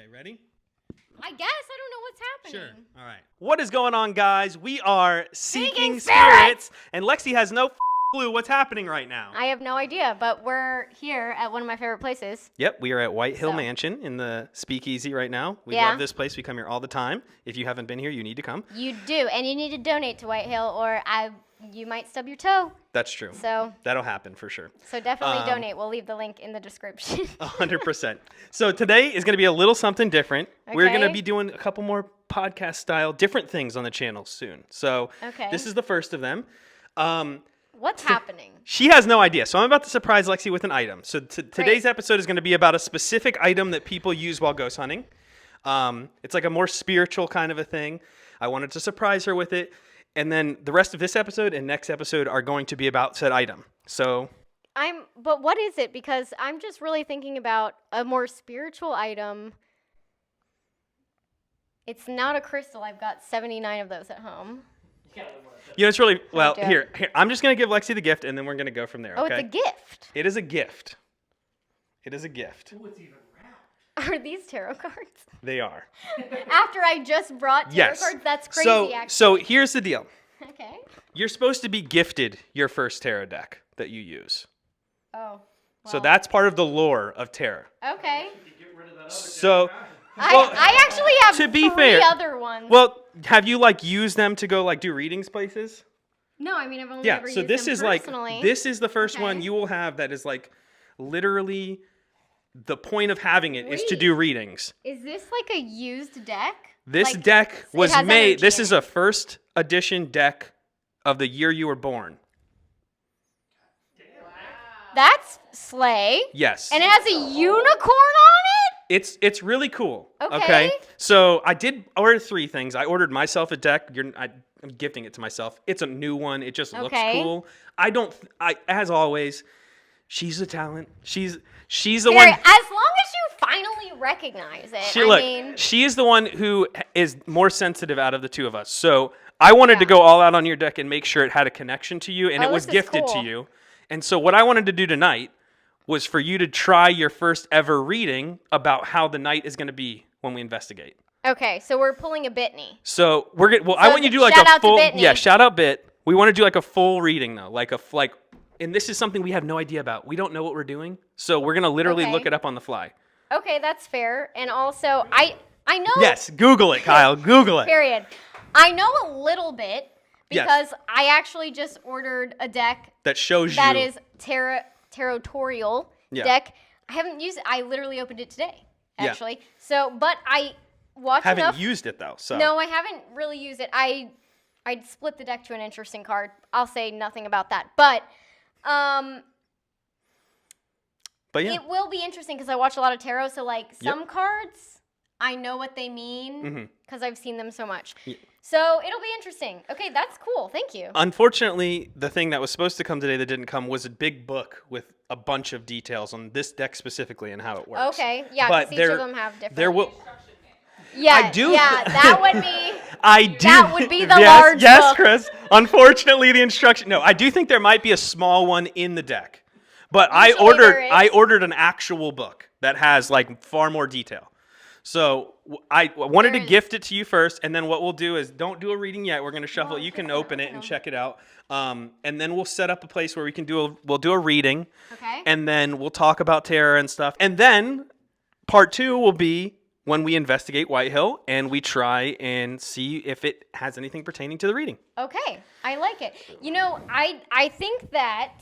Okay, ready? I guess. I don't know what's happening. Sure. All right. What is going on, guys? We are Seeking Spirits! and Lexi has no clue what's happening right now. I have no idea, but we're here at one of my favorite places. Yep, we are at White Hill Mansion in the Speakeasy right now. We love this place. We come here all the time. If you haven't been here, you need to come. You do, and you need to donate to White Hill, or you might stub your toe. That's true. So that'll happen for sure. So definitely donate. We'll leave the link in the description. 100%. So today is going to be a little something different. Okay. We're going to be doing a couple more podcast style different things on the channel soon. So this is the first of them. What's happening? She has no idea. So I'm about to surprise Lexi with an item. So today's episode is going to be about a specific item that people use while ghost hunting. It's like a more spiritual kind of a thing. I wanted to surprise her with it. And then the rest of this episode and next episode are going to be about said item. So but what is it? Because I'm just really thinking about a more spiritual item. It's not a crystal. I've got 79 of those at home. You know, it's really, well, here, I'm just going to give Lexi the gift, and then we're going to go from there, Oh, okay? it's a gift. It is a gift. It is a gift. Ooh, it's even wrapped. Are these tarot cards? They are. After I just brought tarot cards? That's crazy, actually. So here's the deal. Okay. You're supposed to be gifted your first tarot deck that you use. Oh. So that's part of the lore of tarot. Okay. Get rid of that other So... I actually have to be three fair, other ones. Well, have you used them to go do readings places? No, I mean I've only ever so used this them is personally. this is the first one you will have that is literally the point of having it is to do readings. Is this like a used deck? This deck was made. This is a first edition deck of the year you were born. Wow. That's slay. Yes. And it has a unicorn on it? It's really cool. Okay. So I did order 3 things. I ordered myself a deck. I'm gifting it to myself. It's a new one. It just looks cool. As always, she's a talent. She's the one. As long as you finally recognize it. She is the one who is more sensitive out of the two of us. So I wanted to go all out on your deck and make sure it had a connection to you, and it was gifted to you. And so what I wanted to do tonight was for you to try your first ever reading about how the night is going to be when we investigate. Okay, so we're pulling a Bitney. So we're gonna. Well, I want you to do a full. Yeah, shout out Bit. We want to do a full reading though, and this is something we have no idea about. We don't know what we're doing, so we're gonna literally look it up on the fly. Okay, that's fair. And also, I know. Yes, Google it, Kyle. Google it. Period. I know a little bit because I actually just ordered a deck that shows that is Tarot-torial deck. I haven't used it. I literally opened it today, actually. So, but I watched enough. Haven't used it though. So no, I haven't really used it. I'd split the deck to an interesting card. I'll say nothing about that, but it will be interesting because I watch a lot of tarot. So some cards, I know what they mean because I've seen them so much. So it'll be interesting. Okay, that's cool. Thank you. Unfortunately, the thing that was supposed to come today that didn't come was a big book with a bunch of details on this deck specifically and how it works. Okay, yeah, because each of them have different. There will. Yeah, I do. Yeah, that would be. I do. That would be the large book. Yes, Chris. Unfortunately, the instruction. No, I do think there might be a small one in the deck, but I ordered an actual book that has far more detail. So I wanted to gift it to you first, and then what we'll do is don't do a reading yet. We're going to shuffle it. You can open it and check it out, and then we'll set up a place where we'll do a reading, and then we'll talk about tarot and stuff, and then part 2 will be when we investigate White Hill and we try and see if it has anything pertaining to the reading. Okay, I like it. You know, I think that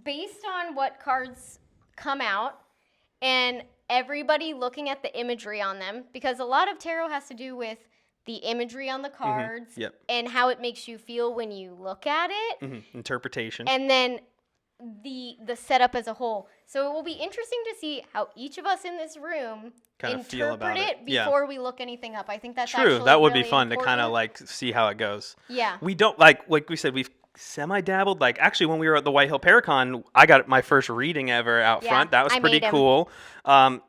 based on what cards come out and everybody looking at the imagery on them, because a lot of tarot has to do with the imagery on the cards and how it makes you feel when you look at it. Interpretation. And then the setup as a whole. So it will be interesting to see how each of us in this room kind of feel about it before we look anything up. I think that's true. That would really be fun important. to kind of see how it goes. Yeah. We don't like we said, we've semi-dabbled. Actually, when we were at the White Hill Paracon, I got my first reading ever out front. That was pretty cool.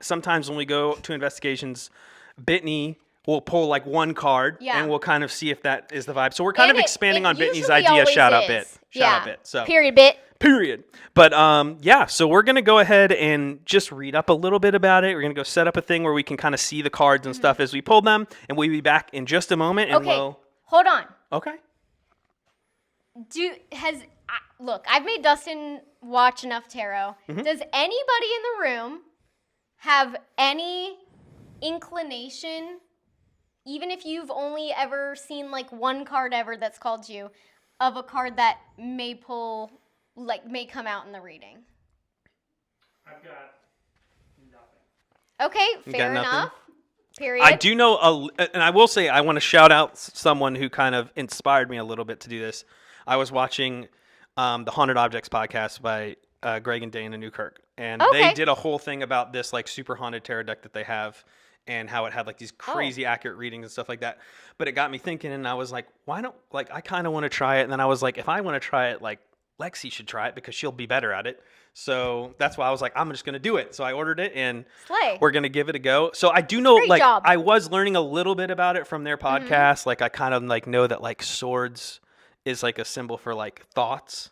Sometimes when we go to investigations, Bitney will pull one card and we'll kind of see if that is the vibe. So we're kind of expanding on Bitney's idea. Shout out Bit. Shout out Bit. So period Bit. Period. But yeah, so we're going to go ahead and just read up a little bit about it. We're going to go set up a thing where we can kind of see the cards and stuff as we pull them, and we'll be back in just a moment. And Okay, hold on. Okay. Look, I've made Dustin watch enough tarot. Mm-hmm. Does anybody in the room have any inclination, even if you've only ever seen like one card ever that's called you, of a card that may come out in the reading? I've got nothing. Okay, fair nothing? enough. Period. I do know, and I will say, I want to shout out someone who kind of inspired me a little bit to do this. I was watching the Haunted Objects podcast by Greg and Dana Newkirk, and they did a whole thing about this like super haunted tarot deck that they have, and how it had like these crazy accurate readings and stuff like that. But it got me thinking, and I was like, why don't, like, I kind of want to try it. And then I was like, if I want to try it, like, Lexi should try it because she'll be better at it. So that's why I was like, I'm just going to do it. So I ordered it, and we're going to give it a go. So I do know, Great job. I was learning a little bit about it from their podcast. Like, I kind of like know that like swords is like a symbol for like thoughts.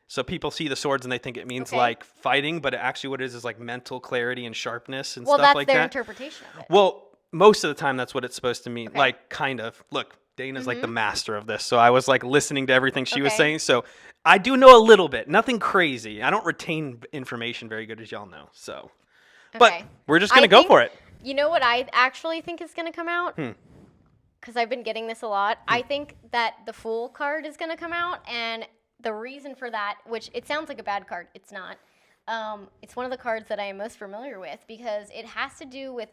So people see the swords and they think it means like fighting, but actually what it is like mental clarity and sharpness and stuff like that. Well, that's their interpretation of it. Well, most of the time that's what it's supposed to mean. Like, kind of. Look, Dana's like the master of this. So I was like listening to everything she was saying. So I do know a little bit. Nothing crazy. I don't retain information very good, as y'all know. So, but we're just going to go for it. You know what I actually think is going to come out? Because I've been getting this a lot. I think that the Fool card is going to come out, and the reason for that, which it sounds like a bad card, it's not. It's one of the cards that I am most familiar with because it has to do with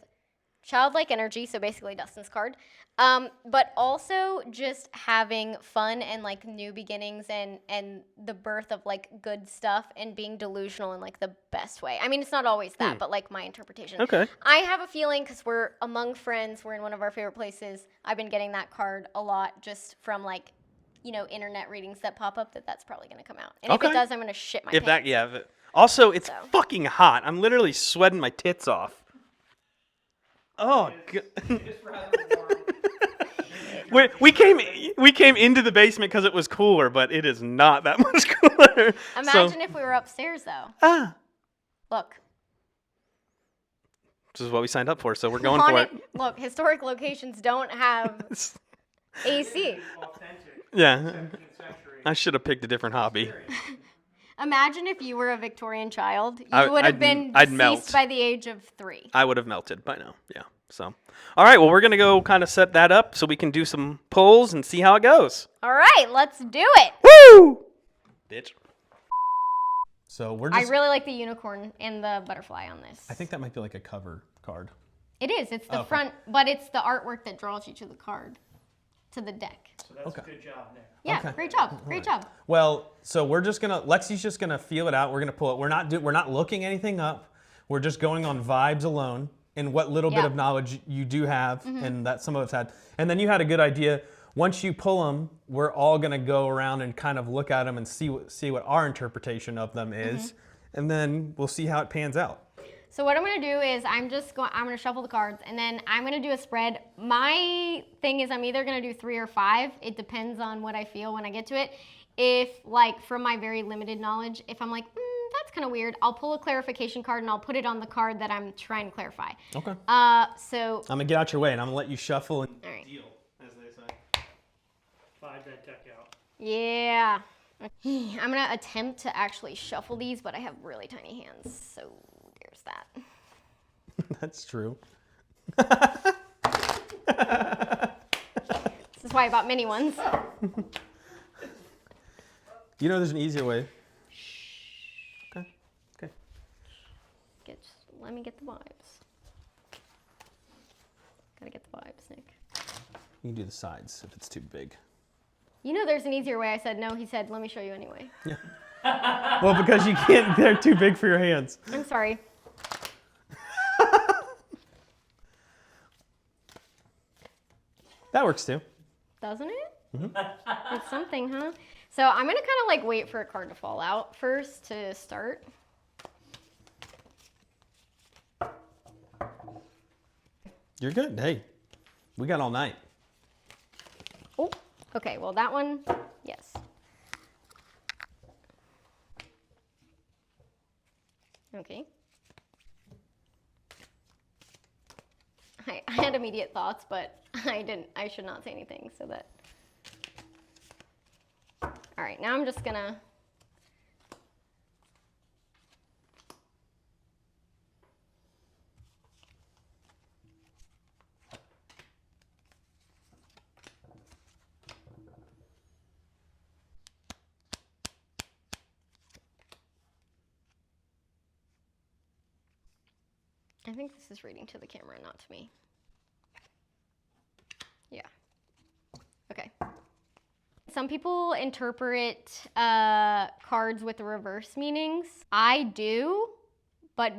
childlike energy, so basically Dustin's card, but also just having fun and like new beginnings and the birth of like good stuff and being delusional in like the best way. I mean, it's not always that, but like my interpretation. Okay. I have a feeling because we're among friends, we're in one of our favorite places. I've been getting that card a lot just from like, you know, internet readings that pop up that's probably going to come out. And if it does, I'm going to shit my pants. Also, it's fucking hot. I'm literally sweating my tits off. Oh, we came into the basement because it was cooler, but it is not that much cooler. Imagine if we were upstairs, though. Look. This is what we signed up for, so we're going for it. Look, historic locations don't have AC. Yeah. I should have picked a different hobby. Imagine if you were a Victorian child. You would have been deceased by the age of 3. I would have melted by now. Yeah. So, all right. Well, we're going to go kind of set that up so we can do some pulls and see how it goes. All right. Let's do it. Woo! Bitch. So we're just... I really like the unicorn and the butterfly on this. I think that might be like a cover card. It is. It's the front, but it's the artwork that draws you to the card, to the deck. So that's a good job, Nick. Yeah, great job. Great job. Well, so we're just gonna, Lexi's just gonna feel it out. We're gonna pull it. We're not looking anything up. We're just going on vibes alone and what little bit of knowledge you do have, and that some of us had. And then you had a good idea. Once you pull them, we're all gonna go around and kind of look at them and see what our interpretation of them is, and then we'll see how it pans out. So what I'm going to do is I'm going to shuffle the cards, and then I'm going to do a spread. My thing is I'm either going to do 3 or 5. It depends on what I feel when I get to it. If, like, from my very limited knowledge, if I'm like, that's kind of weird, I'll pull a clarification card, and I'll put it on the card that I'm trying to clarify. Okay. So... I'm going to get out your way, and I'm going to let you shuffle and deal, as they say. 5 that deck out. Yeah. I'm going to attempt to actually shuffle these, but I have really tiny hands, so... There's that. That's true. This is why I bought mini ones. You know there's an easier way. Okay. Let me get the vibes. Gotta get the vibes, Nick. You can do the sides if it's too big. You know there's an easier way. I said no. He said, let me show you anyway. Yeah. Well, because you can't, they're too big for your hands. I'm sorry. That works too. Doesn't it? It's something, huh? So I'm going to kind of like wait for a card to fall out first to start. You're good. Hey, we got all night. Oh, okay. Well, that one, yes. I had immediate thoughts, but I should not say anything so that. All right, now I'm just gonna. I think this is reading to the camera, not to me. Yeah. Okay. Some people interpret cards with reverse meanings. I do, but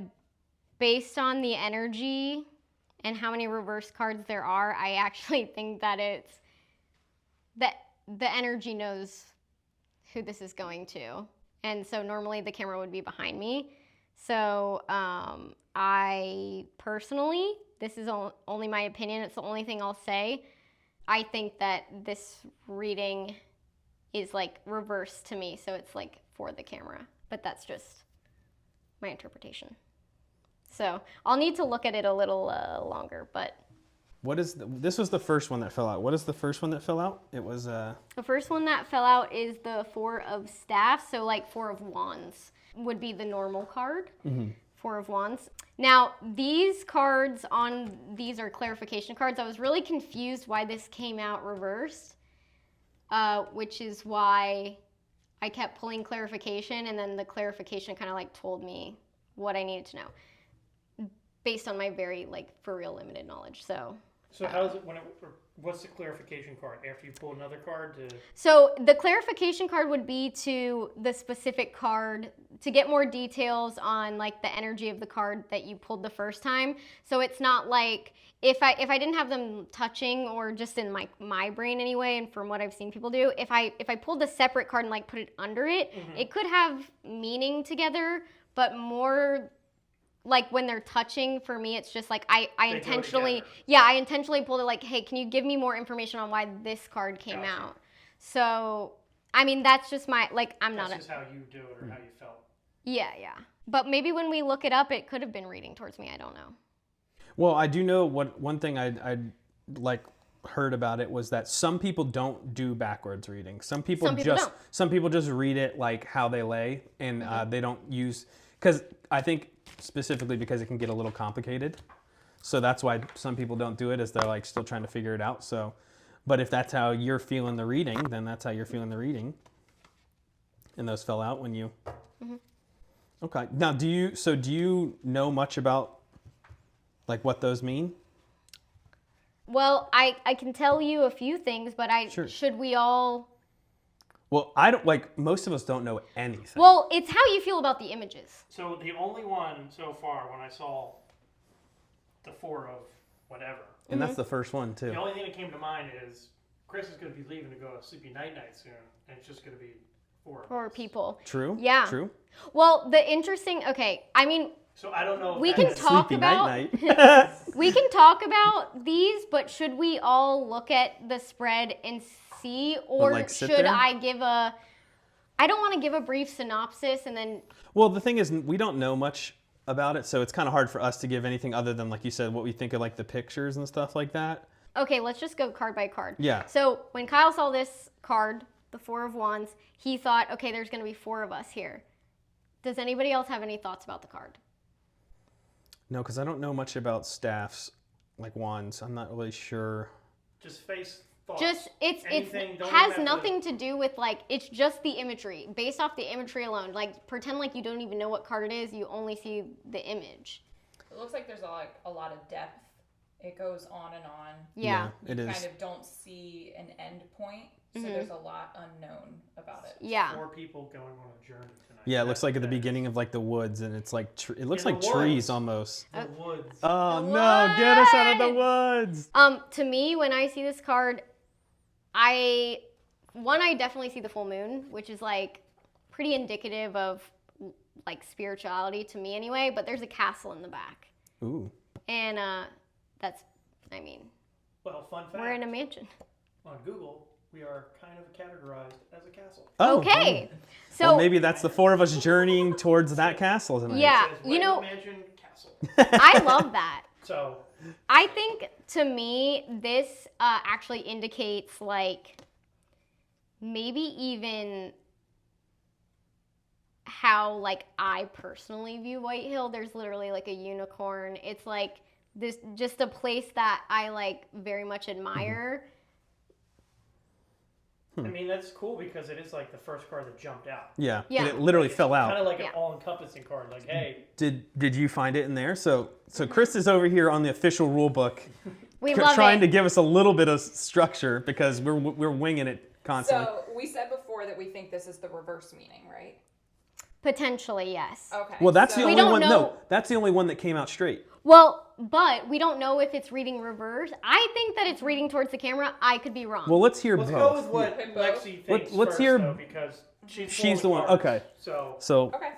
based on the energy and how many reverse cards there are, I actually think that it's that the energy knows who this is going to. And so normally the camera would be behind me. So I personally, this is only my opinion, it's the only thing I'll say. I think that this reading is like reverse to me, so it's like for the camera, but that's just my interpretation. So I'll need to look at it a little longer, but. What is this was the first one that fell out. What is the first one that fell out? It was The first one that fell out is the Four of Staffs, so like Four of Wands would be the normal card. Four of Wands. Now, these cards on these are clarification cards. I was really confused why this came out reversed, which is why I kept pulling clarification, and then the clarification kind of like told me what I needed to know based on my very like for real limited knowledge. So how is it what's the clarification card after you pull another card to? So the clarification card would be to the specific card to get more details on like the energy of the card that you pulled the first time. So it's not like if I didn't have them touching or just in my brain anyway, and from what I've seen people do, if I pulled a separate card and like put it under it, it could have meaning together, but more like when they're touching, for me, it's just like I intentionally pulled it like, hey, can you give me more information on why this card came out? So, I mean, that's just my, like, That's just how you do it or how you felt. Yeah. But maybe when we look it up, it could have been reading towards me. I don't know. Well, I do know one thing I like heard about it was that some people don't do backwards reading. Some people just read it like how they lay, and they don't use, because I think specifically because it can get a little complicated. So that's why some people don't do it, is they're like still trying to figure it out. So, but if that's how you're feeling the reading, then that's how you're feeling the reading. And those fell out when you. Okay. Now, do you know much about like what those mean? Well, I can tell you a few things, but should we all? Well, I don't, like, most of us don't know anything. Well, it's how you feel about the images. So the only one so far when I saw the Four of whatever. And that's the first one too. The only thing that came to mind is Chris is going to be leaving to go to Sleepy Night soon, and it's just going to be four people. True. Yeah. True. Well, I mean. So I don't know. We can talk about. We can talk about these, but should we all look at the spread and see, or like, should I give a? I don't want to give a brief synopsis and then. Well, the thing is, we don't know much about it, so it's kind of hard for us to give anything other than, like you said, what we think of like the pictures and stuff like that. Okay, let's just go card by card. Yeah. So when Kyle saw this card, the Four of Wands, he thought, okay, there's going to be four of us here. Does anybody else have any thoughts about the card? No, because I don't know much about staffs, like wands. I'm not really sure. Just face thoughts. Just it has nothing to do with like, it's just the imagery. Based off the imagery alone, like pretend like you don't even know what card it is. You only see the image. It looks like there's a lot of depth. It goes on and on. Yeah, it is. You kind of don't see an end point, so there's a lot unknown about it. Yeah. 4 people going on a journey tonight. Yeah, it looks like at the beginning of like the woods, and it's like it looks like trees almost. The woods. Oh no! Get us out of the woods. To me, when I see this card, I definitely see the full moon, which is like pretty indicative of like spirituality to me anyway. But there's a castle in the back. Ooh. And Well, fun fact. we're in a mansion. On Google, we are kind of categorized as a castle. Oh, Okay. cool. So Well, maybe that's the 4 of us journeying towards that castle tonight. yeah, It says Lego Mansion Castle. I love that. So I think, to me, this actually indicates, like, maybe even how, like, I personally view White Hill. There's literally, like, a unicorn. It's, like, this, just a place that I, like, very much admire. I mean, that's cool because it is like the first card that jumped out. Yeah. Yeah. And it literally fell out. Kind of like Yeah. an all-encompassing card. Like, hey, Did you find it in there? So Chris is over here on the official rule book, We love trying to it. give us a little bit of structure because we're winging it constantly. So we said before that we think this is the reverse meaning, right? Potentially, yes. Okay. Well, that's the so- We only don't one. know. No, that's the only one that came out straight. Well, but we don't know if it's reading reverse. I think that it's reading towards the camera. I could be wrong. Well, let's hear let's both. go with what Yeah. Lexi thinks Let's first, hear- though, because She's the one. cards. Okay. So Okay.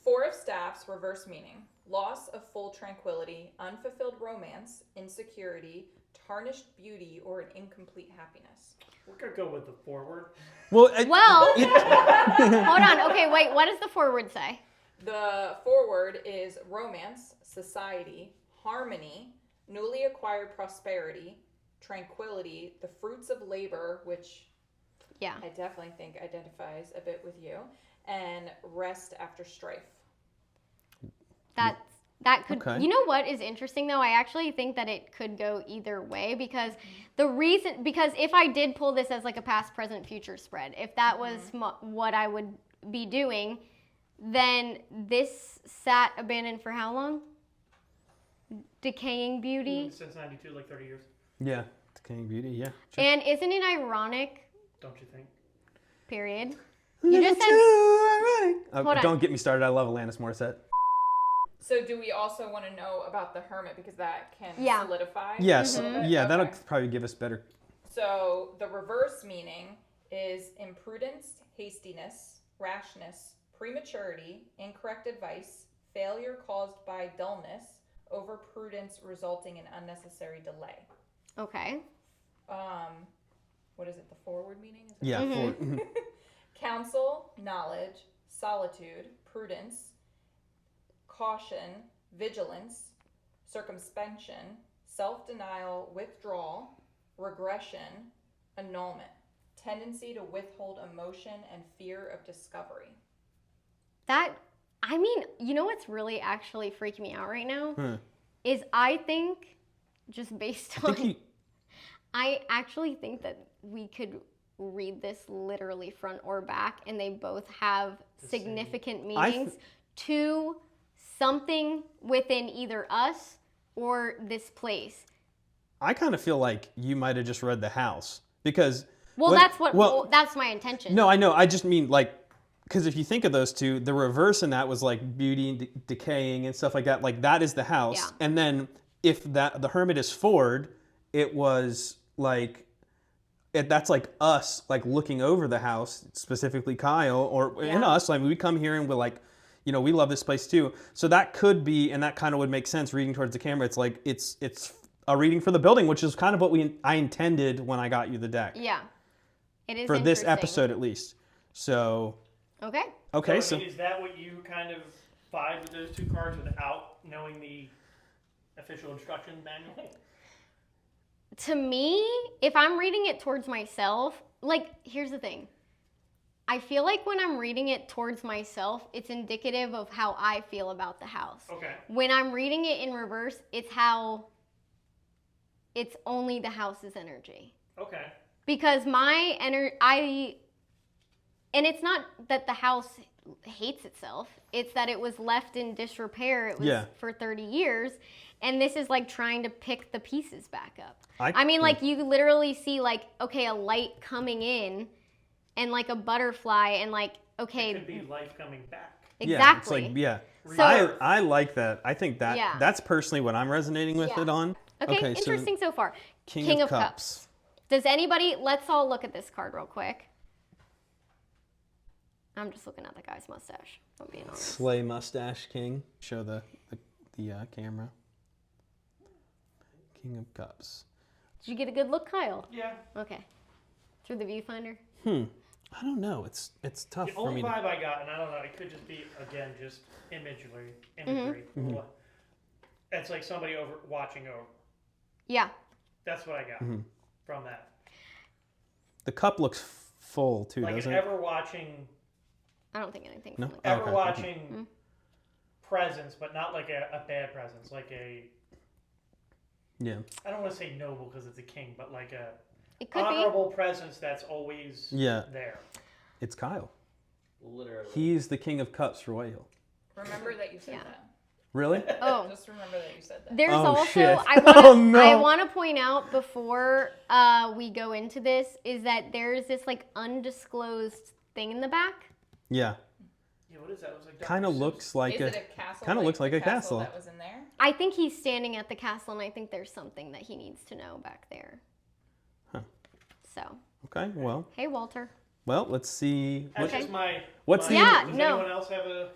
Four of Staffs, reverse meaning. Loss of full tranquility, unfulfilled romance, insecurity, tarnished beauty, or an incomplete happiness. we're gonna go with the forward. Well, Well, hold on. Okay, wait. What does the forward say? The forward is romance, society, harmony, newly acquired prosperity, tranquility, the fruits of labor, which Yeah. I definitely think identifies a bit with you, and rest after strife. That could. Okay. You know what is interesting though? I actually think that it could go either way because because if I did pull this as like a past, present, future spread, if that was what I would be doing, then this sat abandoned for how long? Decaying beauty. Since '92, like 30 years, yeah, Decaying Beauty. Yeah. And isn't it ironic? don't you think? Period. You just said. Hold on. Don't get me started. I love Alanis Morissette. So do we also want to know about the hermit because that can Yeah. solidify? Yes. a little bit? Yeah, that'll Okay. probably give us better. So the reverse meaning is imprudence, hastiness, rashness, prematurity, incorrect advice, failure caused by dullness, overprudence resulting in unnecessary delay. Okay. What is it? The forward meaning? Is it? Yeah. Mm-hmm. Counsel, knowledge, solitude, prudence, caution, vigilance, circumspection, self-denial, withdrawal, regression, annulment, tendency to withhold emotion and fear of discovery. I mean, you know what's really actually freaking me out right now? Hmm. Is I think, just based I on, think I actually think that we could read this literally front or back and they both have significant meanings to something within either us or this place. I kind of feel like you might have just read The House because. Well, what- that's my intention. No, I know. I just mean like, because if you think of those two, the reverse in that was like beauty and decaying and stuff like that. Like that is the house, Yeah. and then if that the hermit is forward, it was like, that's like us like looking over the house, specifically Kyle or and Yeah. us. Like we come here and we're like, you know, we love this place too. So that could be, and that kind of would make sense reading towards the camera. It's like it's a reading for the building, which is kind of what I intended when I got you the deck. Yeah. It is For this interesting. episode at least. So Okay. okay, So, I mean, is that what you kind of vibe with those two cards without knowing the official instruction manual? To me, if I'm reading it towards myself, like, here's the thing. I feel like when I'm reading it towards myself, it's indicative of how I feel about the house. Okay. When I'm reading it in reverse, it's only the house's energy. Okay. Because and it's not that the house hates itself. It's that it was left in disrepair. It was Yeah. for 30 years. And this is like trying to pick the pieces back up. I mean, like you literally see like, okay, a light coming in and like a butterfly and like, okay. It could be life coming back. Exactly. Yeah, it's like, yeah. So- I like that. I think that Yeah. that's personally what I'm resonating with Yeah. it on. Okay, so interesting so far. King of Cups. Does anybody, let's all look at this card real quick. I'm just looking at the guy's mustache, if I'm being honest. Slay Mustache King. Show the camera. King of Cups. Did you get a good look, Kyle? Yeah. Okay. Through the viewfinder? I don't know. It's tough The for only me. vibe I got, and I don't know, it could just be, again, just imagery. Mm-hmm. What? It's like somebody watching over. Yeah. That's what I got from that. The cup looks full too, Like doesn't an it? ever watching. I don't think anything. No? Like Ever Okay. watching presence, but not like a bad presence, like a. Yeah. I don't want to say noble because it's a king, but like a it could honorable presence that's always there. It's Kyle. Literally. He's the king of cups for Whitehill. Remember that you said Yeah. that. Really? be. Oh. Just remember that you said that. There's Oh, also shit. I Oh, no. want to point out before we go into this is that there's this like undisclosed thing in the back. Yeah. Yeah, what is that? It was like Kind of Dr. looks like Is a. it a castle? Kinda looks like the a castle. that was in there. I think he's standing at the castle, and I think there's something that he needs to know back there. Huh. So, Okay. Well. hey, Walter. Well. Let's see. That's Okay. just my. What's my- the- Yeah, Does no. anyone else have a?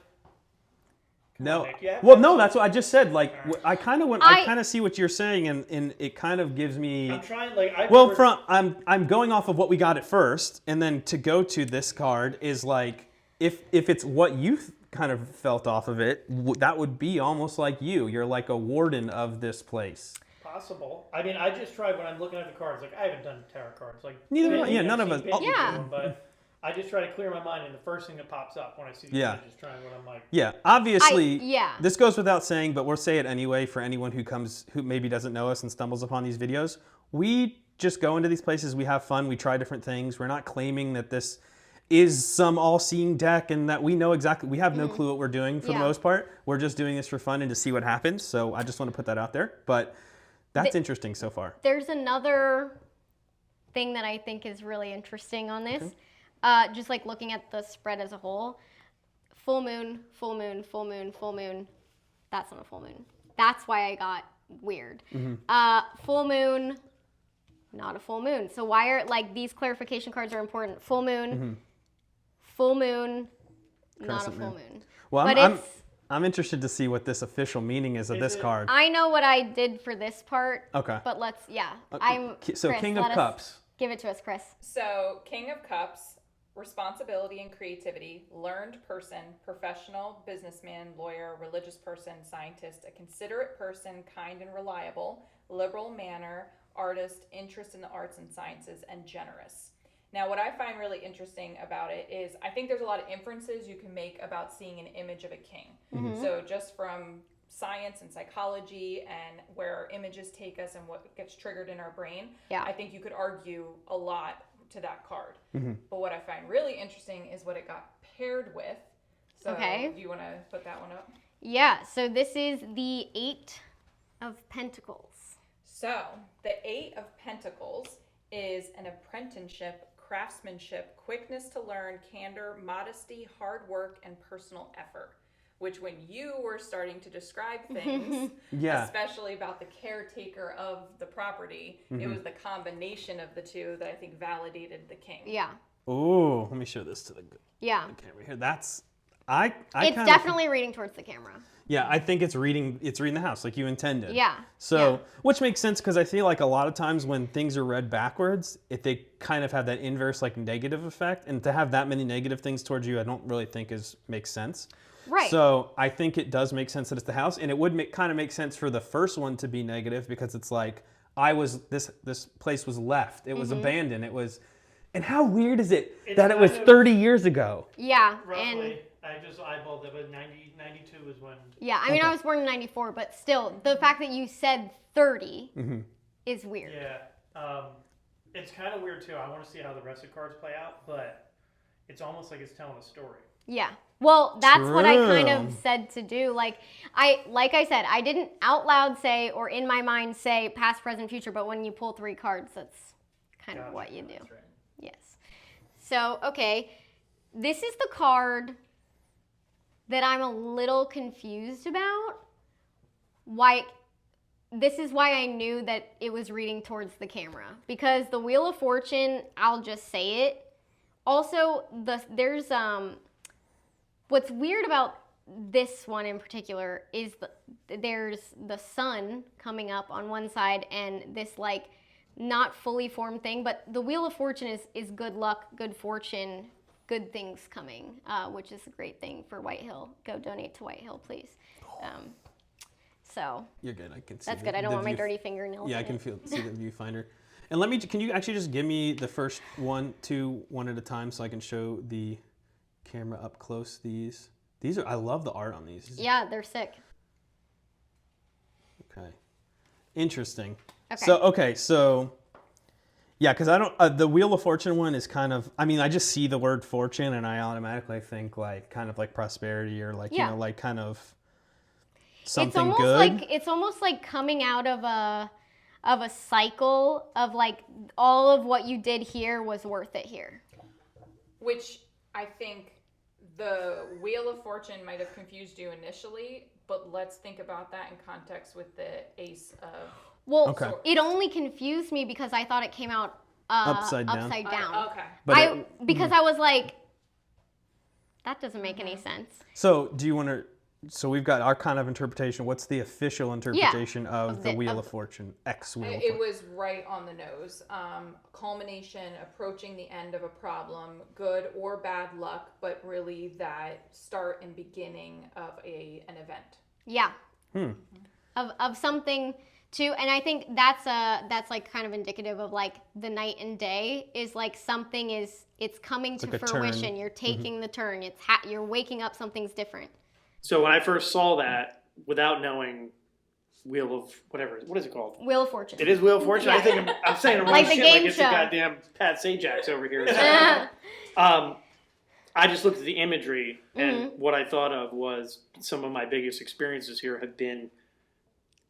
No. Nick, yeah? Well, no. That's what I just said. Like, I kind of went. I I- kind of see what you're saying, and it kind of gives me. I'm trying. Like I. Well, I'm going off of what we got at first, and then to go to this card is like if it's what you kind of felt off of it, that would be almost like you. You're like a warden of this place. Possible. I mean, I just tried when I'm looking at the cards. Like I haven't done tarot cards. Like Neither have I. maybe Yeah, I've none of seen us- people Yeah. do them, but I just try to clear my mind, and the first thing that pops up when I see the Yeah. image is trying what I'm like. Yeah, obviously. yeah. This goes without saying, but we'll say it anyway for anyone who maybe doesn't know us and stumbles upon these videos. We just go into these places. We have fun. We try different things. We're not claiming that this is some all-seeing deck and that we know exactly. We have no clue what we're doing for the Yeah. most part. We're just doing this for fun and to see what happens. So I just want to put that out there. But that's interesting so far. There's another thing that I think is really interesting on this. Just like looking at the spread as a whole. Full moon, full moon, full moon, full moon. That's not a full moon. That's why I got weird. Full moon, not a full moon. So why are like these clarification cards are important? Full moon, full moon, not a Crescent full moon. moon. Well, But I'm interested to see what this official meaning is of this it- card. I know what I did for this part. Okay. But let's, So Chris, King of let us Cups. Give it to us, Chris. So, King of Cups, responsibility and creativity, learned person, professional, businessman, lawyer, religious person, scientist, a considerate person, kind and reliable, liberal manner, artist, interest in the arts and sciences, and generous. Now, what I find really interesting about it is I think there's a lot of inferences you can make about seeing an image of a king. So, just from science and psychology and where images take us and what gets triggered in our brain, Yeah. I think you could argue a lot to that card. But what I find really interesting is what it got paired with. So, Okay. do you want to put that one up? Yeah, so this is the 8 of Pentacles. So, the 8 of Pentacles is an apprenticeship, craftsmanship, quickness to learn, candor, modesty, hard work, and personal effort. Which, when you were starting to describe things, Yeah. especially about the caretaker of the property, it was the combination of the two that I think validated the king. Yeah, Ooh, let me show this to the yeah. camera here. That's I It's kinda- definitely reading towards the camera. Yeah, I think it's reading the house like you intended. Yeah. So, yeah. which makes sense because I feel like a lot of times when things are read backwards, they kind of have that inverse like negative effect, and to have that many negative things towards you, I don't really think makes sense. Right. So I think it does make sense that it's the house, and it would kind of make sense for the first one to be negative because it's like this place was left, it was Mm-hmm. abandoned, it was, and how weird is it It's that it was kind of- 30 years ago? Yeah, Roughly, and I just eyeballed it, but 92 is when. yeah, I mean, Okay. I was born in 94, but still, the fact that you said 30 is weird. Yeah, it's kind of weird too. I want to see how the rest of the cards play out, but it's almost like it's telling a story. Yeah. Well, that's what I kind True. of said to do. Like I said, I didn't out loud say or in my mind say past, present, future, but when you pull 3 cards, that's kind of what you do. That's right. Yes. So, okay. This is the card that I'm a little confused about. This is why I knew that it was reading towards the camera. Because the Wheel of Fortune, I'll just say it. Also, there's what's weird about this one in particular is there's the sun coming up on one side and this like not fully formed thing, but the Wheel of Fortune is good luck, good fortune, good things coming, which is a great thing for Whitehill. Go donate to Whitehill, please. So You're good. I can see. that's good. I don't want my dirty fingernails. Yeah, I can see the viewfinder. And can you actually just give me the first one at a time so I can show the camera up close these. I love the art on these. Yeah, they're sick. Okay. Interesting. Okay. So yeah, because I don't, the Wheel of Fortune one is kind of, I mean, I just see the word fortune and I automatically think like, kind of like prosperity or like, you know, like kind of something good. It's almost like coming out of a cycle of like all of what you did here was worth it here. Which I think the Wheel of Fortune might have confused you initially, but let's think about that in context with the Ace of... Well, it only confused me because I thought it came out upside down. Okay. Because I was like, that doesn't make any sense. So do you want to... So we've got our kind of interpretation. What's the official interpretation of the Wheel of Fortune? Wheel of Fortune. It was right on the nose. Culmination, approaching the end of a problem, good or bad luck, but really that start and beginning of an event. Yeah. Of something too, and I think that's like kind of indicative of like the night and day is like something it's coming to fruition. Turn. You're taking the turn. You're waking up. Something's different. So when I first saw that, without knowing Wheel of whatever, what is it called? Wheel of Fortune. It is Wheel of Fortune. Yeah. I think I'm saying the wrong like shit. The game like it's show. a goddamn Pat Sajak over here. I just looked at the imagery, and what I thought of was some of my biggest experiences here have been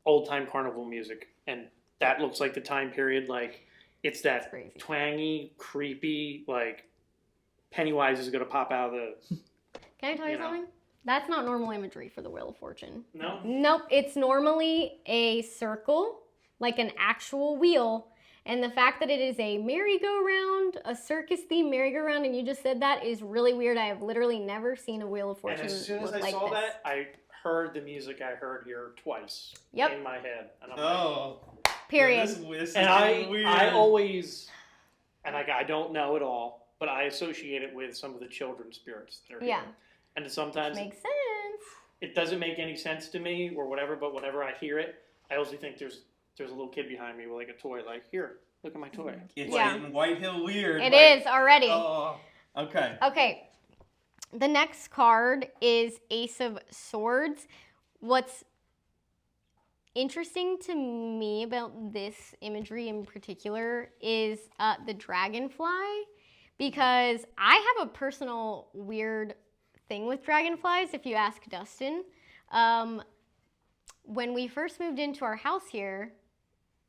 old time carnival music, and that looks like the time period. Like it's that twangy, creepy, like Pennywise is going to pop out of the. Can I tell you something? That's not normal imagery for the Wheel of Fortune. No? Nope. It's normally a circle, like an actual wheel. And the fact that it is a merry-go-round, a circus-themed merry-go-round, and you just said that is really weird. I have literally never seen a Wheel of Fortune And as soon as I saw that, I heard the music I heard here twice in my head. And I'm period. This and is weird. I always, and I don't know it all, but I associate it with some of the children's spirits that are here. And sometimes makes sense. It doesn't make any sense to me or whatever, but whenever I hear it, I also think there's a little kid behind me with like a toy, like, here, look at my toy. It's getting White Hill weird. It is already. Oh, okay. Okay. The next card is Ace of Swords. What's interesting to me about this imagery in particular is the dragonfly, because I have a personal weird thing with dragonflies, if you ask Dustin. When we first moved into our house here,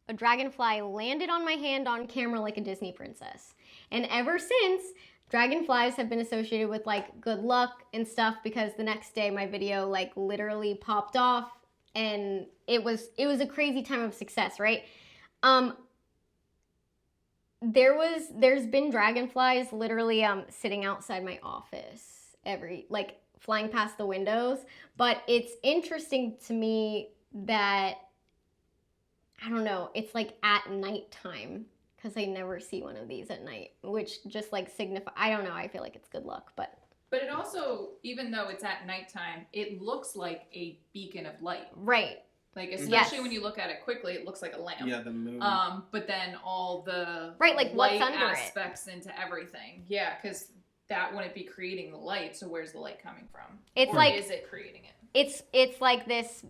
a dragonfly landed on my hand on camera like a Disney princess. And ever since, dragonflies have been associated with like good luck and stuff, because the next day my video like literally popped off and it was a crazy time of success, right? There's been dragonflies literally sitting outside my office flying past the windows, but it's interesting to me that, I don't know, it's like at nighttime, because I never see one of these at night, which just like I don't know, I feel like it's good luck, but it also, even though it's at nighttime, it looks like a beacon of light. Right. Like, especially when you look at it quickly, it looks like a lamp. Yeah, the moon. But then all the like light what's under aspects into everything. Yeah, because that wouldn't be creating the light, so where's the light coming from? It's or like, is it creating it? It's like this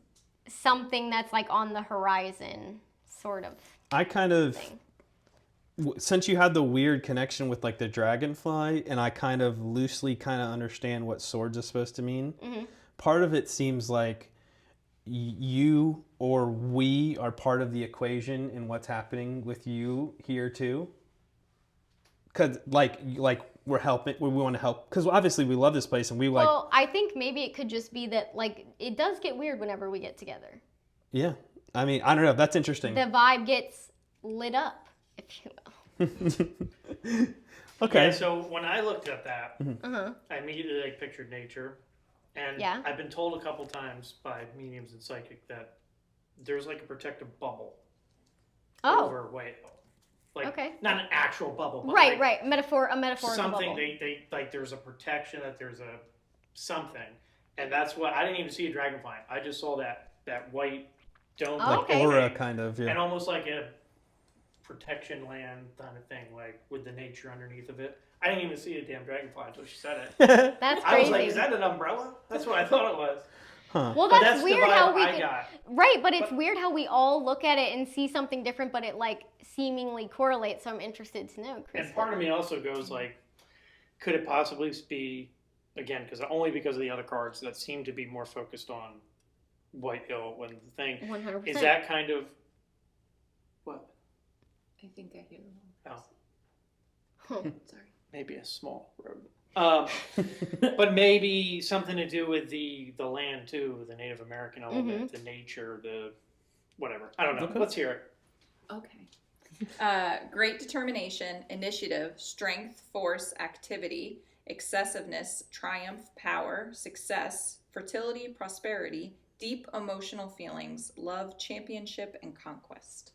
something that's like on the horizon, sort of. I kind of, thing. Since you had the weird connection with like the dragonfly, and I kind of loosely kind of understand what swords is supposed to mean, part of it seems like you or we are part of the equation in what's happening with you here too. Because like we're helping, we want to help, because obviously we love this place and we like. Well, I think maybe it could just be that like it does get weird whenever we get together. Yeah, I mean, I don't know. That's interesting. The vibe gets lit up, if you will. Okay. Yeah, so when I looked at that, I immediately like pictured nature, and I've been told a couple times by mediums and psychic that there's like a protective bubble over White Hill. Like, not an actual bubble, but right, like a metaphorical something bubble. they like there's a protection, that there's a something. And that's what I didn't even see a dragonfly. I just saw that white dome, Oh, okay. Aura kind of, and yeah. almost like a protection land kind of thing, like with the nature underneath of it. I didn't even see a damn dragonfly until she said it. That's I was crazy. like, is that an umbrella? That's what I thought it was. Huh. Well, But that's the weird vibe how we I can, got. right, but it's weird how we all look at it and see something different, but it like seemingly correlates. So I'm interested to know, Chris. And part of me also goes like, could it possibly be, again, because of the other cards that seem to be more focused on White Hill when the thing 100%. is that kind of what? I think I hear them. Oh, Huh. Sorry. maybe a small road. But maybe something to do with the land too, the Native American element, the nature, the whatever. I don't know. Okay. Let's hear it. Okay. Great determination, initiative, strength, force, activity, excessiveness, triumph, power, success, fertility, prosperity, deep emotional feelings, love, championship, and conquest.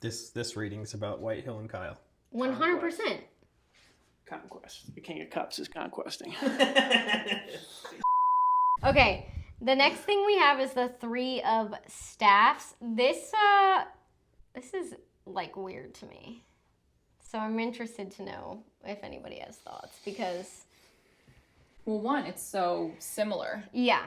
This reading's about White Hill and Kyle. 100%. Conquest. The King of Cups is conquesting. Okay, the next thing we have is the Three of Staffs. This is like weird to me. So I'm interested to know if anybody has thoughts because Well, one, it's so similar. yeah.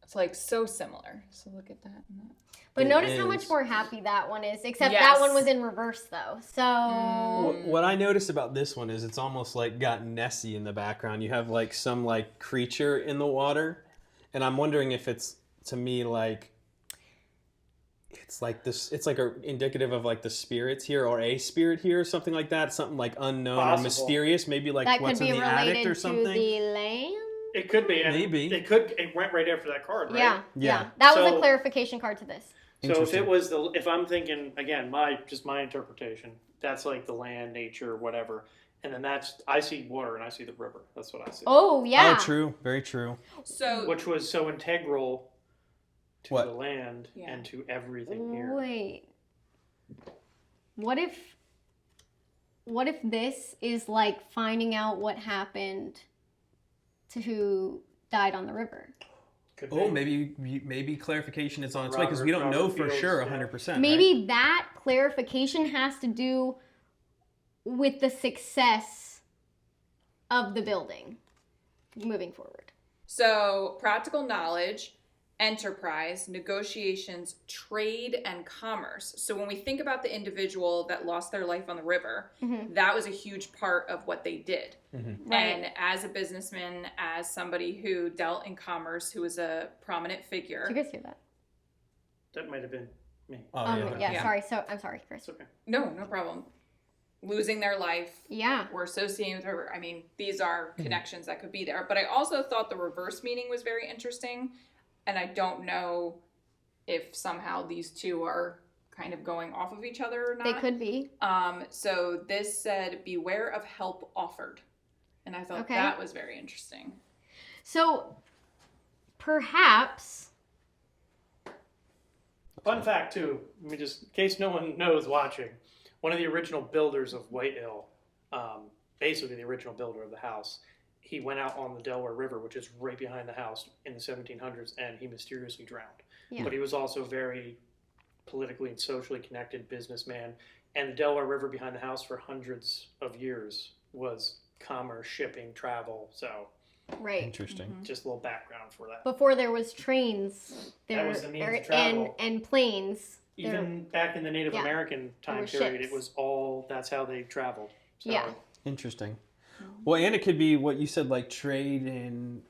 It's like so similar. So look at that and that. But It notice how is. much more happy that one is, except that Yes. one was in reverse though. So What I noticed about this one is it's almost like got Nessie in the background. You have like some like creature in the water, and I'm wondering if it's, to me, like it's like this. It's like indicative of like the spirits here, or a spirit here, or something like that. Something like unknown Possible. or mysterious. Maybe like that what's could in be the attic related or to something. the land. It could be. And Maybe. It went right after that card, right? Yeah, Yeah. yeah. That was a So- clarification card to this. So if Interesting. it was if I'm thinking again, my interpretation, that's like the land, nature, whatever, and then I see water and I see the river. That's what I see. Oh yeah. Oh, true. Very true. So Which was so integral to What? the land Yeah. and to everything here. Wait. What if this is like finding out what happened to who died on the river? Could Oh, be. maybe clarification is on its way because we don't know Robert for Fields, sure yeah. 100%. Maybe that clarification has to do with the success of the building moving forward. So, practical knowledge, enterprise, negotiations, trade, and commerce. So, when we think about the individual that lost their life on the river, that was a huge part of what they did. Right. And as a businessman, as somebody who dealt in commerce, who was a prominent figure. Did you guys hear that? That might have been me. Oh, yeah. Yeah. Sorry. So I'm sorry, Chris. It's okay. No problem. Losing their life, Yeah. were associated with the river. I mean, these are connections that could be there. But I also thought the reverse meaning was very interesting. And I don't know if somehow these two are kind of going off of each other or not. They could be. So this said, beware of help offered. And I thought Okay. that was very interesting. So perhaps. Fun fact too, let me just in case no one knows watching, one of the original builders of White Hill, basically the original builder of the house, he went out on the Delaware River, which is right behind the house, in the 1700s, and he mysteriously drowned. Yeah. But he was also very politically and socially connected businessman, and the Delaware River behind the house for hundreds of years was commerce, shipping, travel. So Right. Interesting. just a little background for that. Before there was trains, That was the means of travel. and planes. Even back in the Native Yeah. American time were period, ships. it was all, that's how they traveled. So, Yeah. Interesting. Well, and it could be what you said, like trade and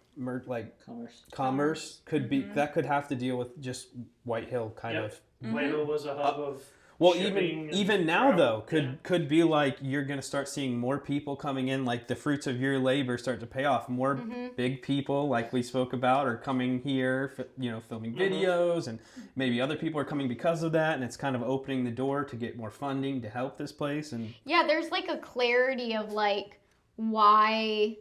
commerce could be, that could have to deal with just White Hill kind Yep. of. White Hill was a hub of Well, shipping even and now travel. though, could be like you're gonna start seeing more people coming in, like the fruits of your labor start to pay off. More big people, like we spoke about, are coming here, filming videos, and maybe other people are coming because of that, and it's kind of opening the door to get more funding to help this place. And Yeah, there's like a clarity of like why,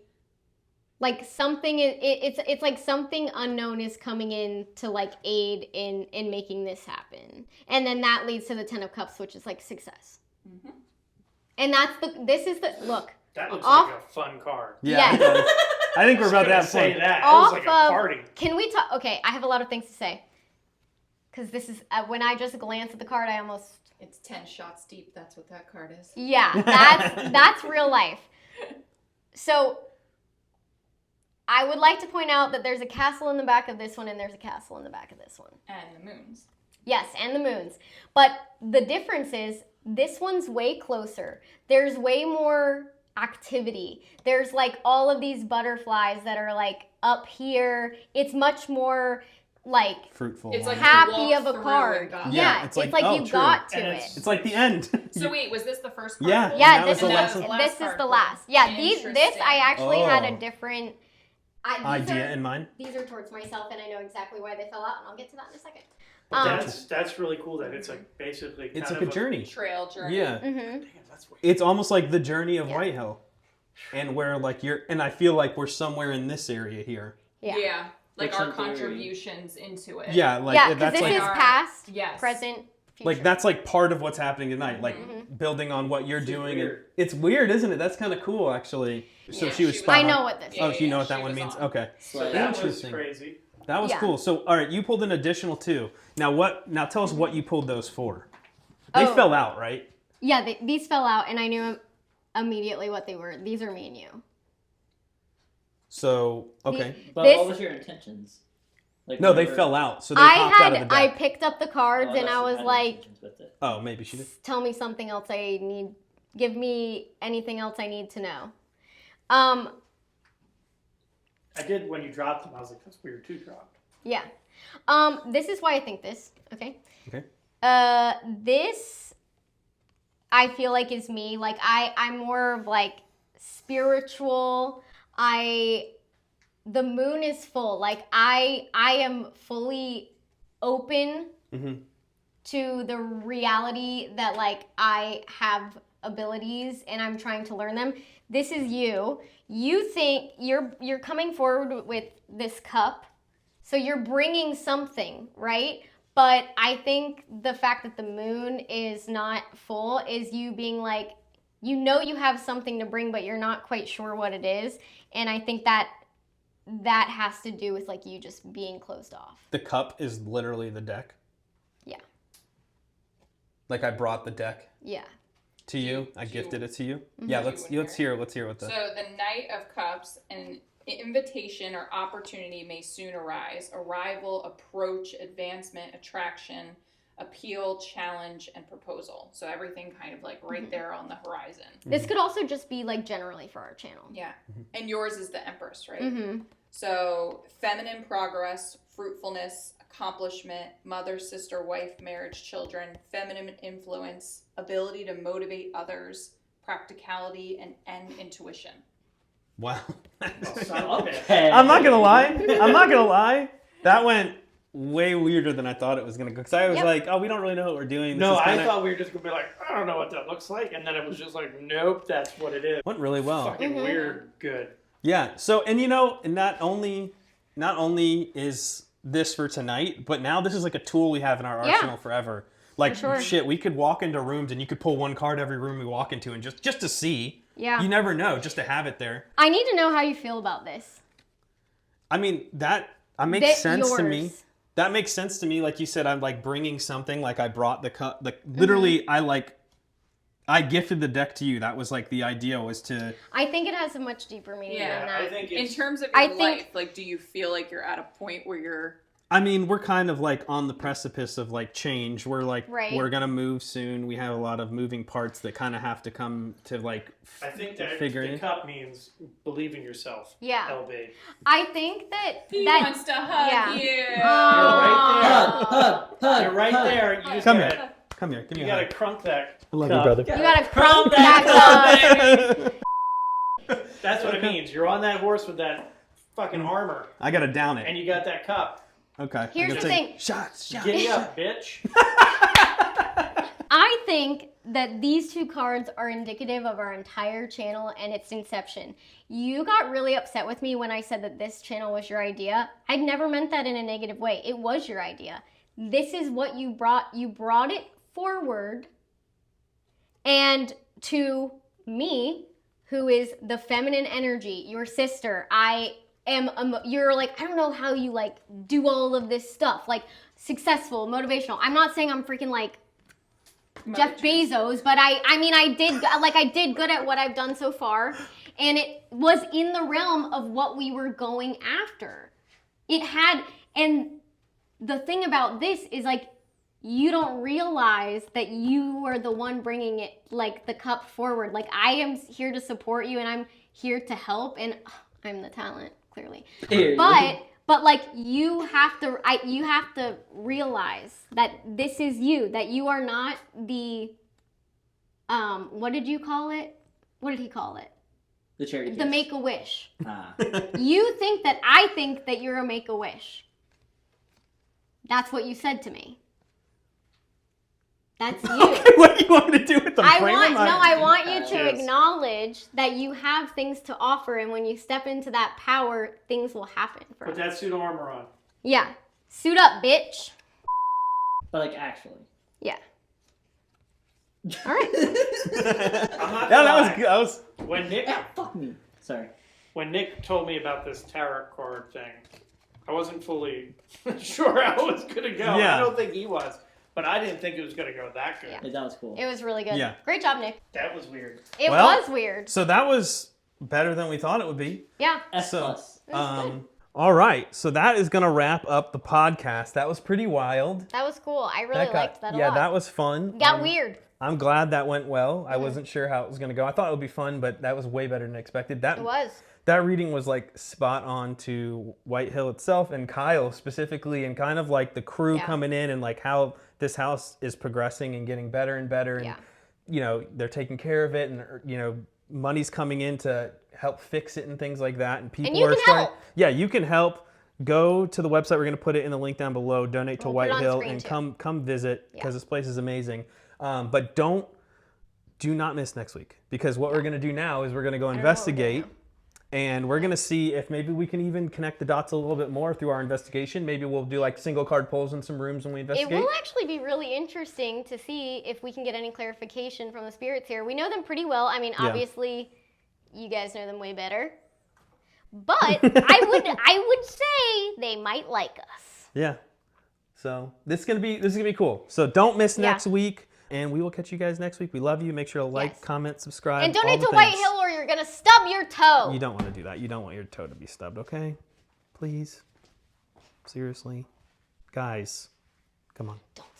like something it's like something unknown is coming in to like aid in making this happen, and then that leads to the Ten of Cups, which is like success. And this is the look. That looks off- like a fun card. yeah, Yeah. it does. I think we're about Gonna that say point. that. It was Off like a of, party. can we talk? Okay, I have a lot of things to say. because this is when I just glance at the card, I almost It's 10 shots deep. That's what that card is. yeah, that's real life. So I would like to point out that there's a castle in the back of this one, and there's a castle in the back of this one. And the moons. Yes, and the moons. But the difference is this one's way closer. There's way more activity. There's like all of these butterflies that are like up here. It's much more like Fruitful. It's like happy you of walk a through card. and got Yeah, it's it's like, like oh, you true. got to And it. it's- It's like the end. So wait, was this the first card? Yeah. pulled? Yeah, that was this the is last one. this is card the pulled. last. Yeah, this I Interesting. actually had Oh. a different Idea in mind. These are towards myself, and I know exactly why they fell out, and I'll get to that in a second. That's really cool that it's like basically It's kind like a of journey. Trail journey. Yeah. Mm-hmm. Damn, that's way It's almost like the journey of Yeah. Whitehill. And where like and I feel like we're somewhere in this area here. Yeah. Like Which our in theory- contributions into it. Yeah, like Yeah, because that's this like is past, Yes. present, future. like that's like part of what's happening tonight, like Mhm. building on what you're Super doing. weird. It's weird, isn't it? That's kind of cool, actually. So Yeah, she was she was- spot I on. know what this Yeah, is. Oh, you know what she that one was means? on. Okay. So that was Interesting. crazy. That was Yeah. cool. So, all right, you pulled an additional 2. Now tell us what you pulled those for. They Oh. fell out, right? Yeah, these fell out, and I knew immediately what they were. These are me and you. So, okay. But This- what was your intentions? Like No, they whenever- fell out. So they popped out of the I deck. picked up the cards, Oh, and I unless you was had like, intentions with it. Oh, maybe she did. tell me something else I need. Give me anything else I need to know. I did when you dropped them. I was like, that's weird too. Dropped. Yeah. This is why I think this. Okay. Okay. This I feel like is me. Like I'm more of like spiritual. The moon is full. Like I am fully open Mhm. to the reality that like I have abilities and I'm trying to learn them. This is you. You think you're coming forward with this cup. So you're bringing something, right? But I think the fact that the moon is not full is you being like, you know you have something to bring, but you're not quite sure what it is. And I think that has to do with like you just being closed off. The cup is literally the deck. Yeah. Like I brought the deck Yeah. to you. I gifted it to you. Yeah, let's hear what the So the Knight of Cups, an invitation or opportunity may soon arise. Arrival, approach, advancement, attraction, appeal, challenge, and proposal. So everything kind of like right there on the horizon. This could also just be like generally for our channel. Yeah. And yours is the Empress, right? Mm-hmm. So feminine progress, fruitfulness, accomplishment, mother, sister, wife, marriage, children, feminine influence, ability to motivate others, practicality, and intuition. Wow. Son of a bitch. Okay. I'm not gonna lie. That went way weirder than I thought it was gonna go. Because I was Yep. like, oh, we don't really know what we're doing. No, This is I kinda- thought we were just gonna be like, I don't know what that looks like, and then it was just like, nope, that's what it is. went really well. Fucking Mhm. weird, good. Yeah. So, and you know, not only is this for tonight, but now this is like a tool we have in our Yeah. arsenal forever. Like sure. shit, we could walk into rooms and you could pull one card every room we walk into, and just to see. Yeah. You never know, just to have it there. I need to know how you feel about this. I mean, that makes That sense to me. yours. That makes sense to me. Like you said, I'm like bringing something. Like I brought the cup. Like literally, I gifted the deck to you. That was like the idea was to. I think it has a much deeper meaning Yeah, than that. I think In it's terms of I your think- life, like, do you feel like you're at a point where you're I mean, we're kind of like on the precipice of like change. We're like Right. we're gonna move soon. We have a lot of moving parts that kind of have to come to like. I think that figure the it. cup means believe in yourself. Yeah. LB. I think that he that wants to hug yeah. you? Hug, hug, hug. You're right hug. there. You just Come gotta, here. Come here. Give me You a gotta hug. crunk that. I love cup. you, brother. you gotta Crumb crump that that up. That's what it means. You're on that horse with that fucking armor, I gotta down and it. you got that cup. Okay. Here's I'm the gonna take thing. Shots. Giddy up, bitch. I think that these two cards are indicative of our entire channel and its inception. You got really upset with me when I said that this channel was your idea. I'd never meant that in a negative way. It was your idea. This is what you brought. You brought it forward, and to me, who is the feminine energy, your sister, you're like, I don't know how you like do all of this stuff. Like successful, motivational. I'm not saying I'm freaking like Jeff Bezos, but I mean, I did good at what I've done so far, and it was in the realm of what we were going after. It had, and the thing about this is like, you don't realize that you are the one bringing it, like the cup forward. Like I am here to support you, and I'm here to help, and I'm the talent, clearly. But like you have to realize that this is you, that you are not the what did you call it? What did he call it? The cherry The kiss. Make-A-Wish. Ah. You think that I think that you're a Make-A-Wish. That's what you said to me. That's you. What do you want me to do with the frame? I want you to Yes. acknowledge that you have things to offer, and when you step into that power, things will happen for Put us. that suit of armor on. Yeah. Suit up, bitch. But like actually. Yeah. All right. I'm not Yeah, that gonna was lie. good. That was When Nick Ah, fuck me. Sorry. when Nick told me about this tarot card thing, I wasn't fully sure how it was gonna go. Yeah. I don't think he was, but I didn't think it was gonna go that good. Yeah. That was cool. It was really good. Yeah. Great job, Nick. That was weird. It Well- was weird. so that was better than we thought it would be. Yeah. S So, plus. all right. So that is gonna wrap up the podcast. That was pretty wild. That was cool. I really liked that a yeah, lot. that was fun. Got weird. I'm glad that went well. I wasn't sure how it was gonna go. I thought it would be fun, but that was way better than expected. It was. That reading was like spot on to White Hill itself and Kyle specifically, and kind of like the crew Yeah. coming in and like how this house is progressing and getting better and better, and Yeah. you know they're taking care of it, and you know money's coming in to help fix it and things like that, and people you are can starting. help. Yeah, you can help. Go to the website. We're gonna put it in the link down below. Donate to We'll put White it on Hill screen, and too. come visit because this place is amazing. But do not miss next week, because what we're gonna do now is we're gonna go don't know what we're investigate. doing And we're going to see if maybe we can even connect the dots a little bit more through our investigation. Maybe we'll do like single card polls in some rooms when we It investigate. will actually be really interesting to see if we can get any clarification from the spirits here. We know them pretty well. I mean, Yeah. obviously, you guys know them way better. But I would say they might like us. Yeah. So this is gonna be cool. So don't miss Yeah. next week, and we will catch you guys next week. We love you. Make sure to like, Yes. comment, subscribe. And all donate the to White things. Hill or you're gonna stub your toe. You don't want to do that. You don't want your toe to be stubbed. Okay? Please. Seriously, guys, come on. Don't